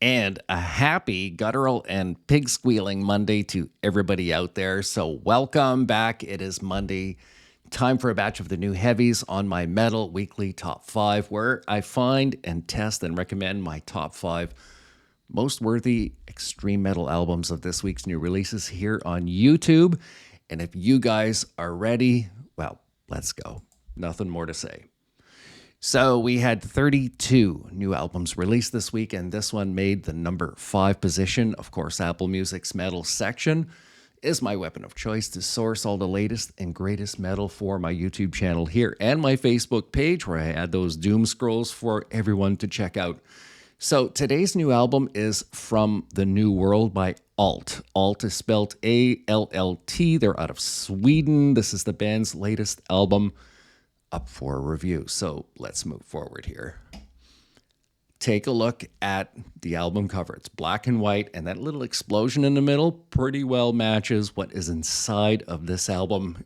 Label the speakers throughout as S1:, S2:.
S1: And a happy guttural and pig squealing Monday to everybody out there. So welcome back. It is Monday. Time for a batch of the new heavies on my Metyll Weekly Top 5, where I find and test and recommend my top 5 most worthy extreme metal albums of this week's new releases here on YouTube. And if you guys are ready, well, let's go. Nothing more to say. So we had 32 new albums released this week, and this one made the number 5 position. Of course, Apple Music's metal section is my weapon of choice to source all the latest and greatest metal for my YouTube channel here and my Facebook page, where I add those doom scrolls for everyone to check out. So today's new album is From the New World by Allt. Allt is spelled A-L-L-T. They're out of Sweden. This is the band's latest album, up for a review. So let's move forward here. Take a look at the album cover. It's black and white, and that little explosion in the middle pretty well matches what is inside of this album.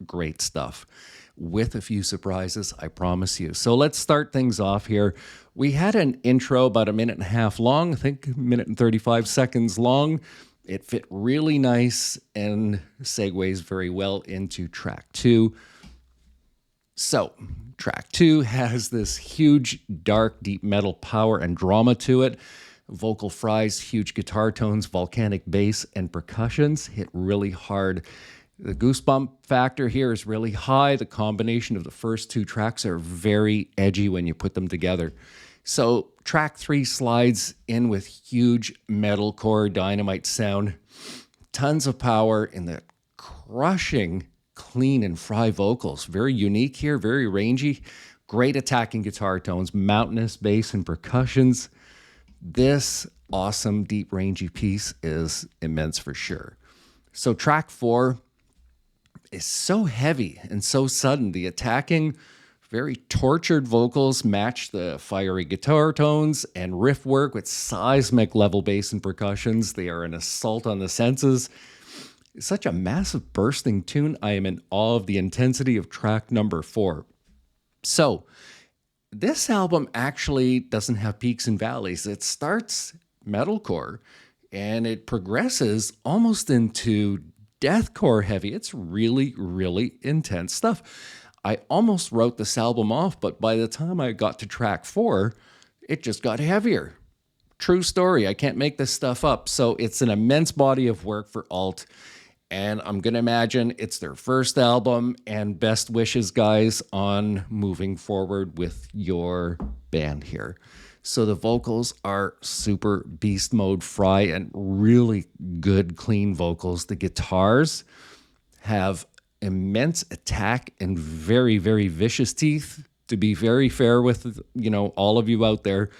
S1: Great stuff, with a few surprises, I promise you. So let's start things off here. We had an intro about a minute and a half long, I think a minute and 35 seconds long. It fit really nice and segues very well into track 2. So, track 2 has this huge, dark, deep metal power and drama to it. Vocal fries, huge guitar tones, volcanic bass, and percussions hit really hard. The goosebump factor here is really high. The combination of the first 2 tracks are very edgy when you put them together. So, track 3 slides in with huge metalcore dynamite sound. Tons of power in the crushing clean and fry vocals. Very unique here, very rangy. Great attacking guitar tones, mountainous bass and percussions. This awesome, deep, rangy piece is immense for sure. So track 4 is so heavy and so sudden. The attacking, very tortured vocals match the fiery guitar tones and riff work with seismic level bass and percussions. They are an assault on the senses. Such a massive bursting tune. I am in awe of the intensity of track number 4. So this album actually doesn't have peaks and valleys. It starts metalcore and it progresses almost into deathcore heavy. It's really, really intense stuff. I almost wrote this album off, but by the time I got to track 4, it just got heavier. True story. I can't make this stuff up. So it's an immense body of work for Allt. And I'm going to imagine it's their first album, and best wishes, guys, on moving forward with your band here. So the vocals are super beast mode fry and really good, clean vocals. The guitars have immense attack and very, very vicious teeth. To be very fair with, all of you out there,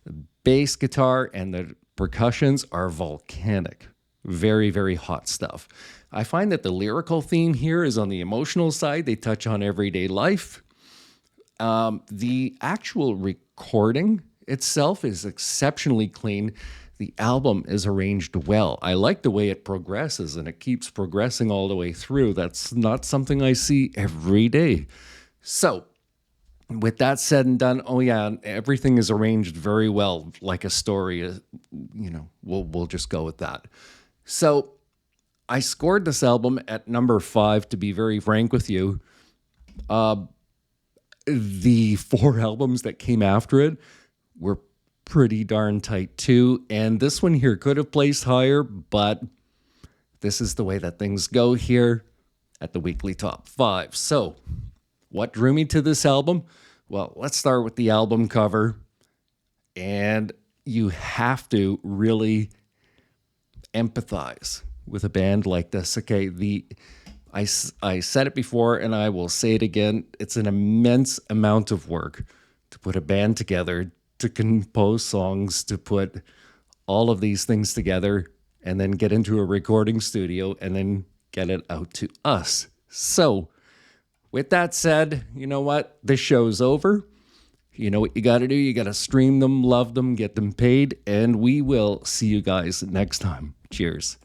S1: the bass guitar and the percussions are volcanic. Very, very hot stuff. I find that the lyrical theme here is on the emotional side. They touch on everyday life. The actual recording itself is exceptionally clean. The album is arranged well. I like the way it progresses, and it keeps progressing all the way through. That's not something I see every day. So, with that said and done, everything is arranged very well, like a story. We'll just go with that. So I scored this album at number 5, to be very frank with you. The 4 albums that came after it were pretty darn tight too. And this one here could have placed higher, but this is the way that things go here at the weekly top 5. So what drew me to this album? Well, let's start with the album cover. And you have to really empathize with a band like this. Okay, I said it before and I will say it again. It's an immense amount of work to put a band together, to compose songs, to put all of these things together and then get into a recording studio and then get it out to us. So with that said, you know what? This show's over. You know what you got to do? You got to stream them, love them, get them paid, and we will see you guys next time. Cheers.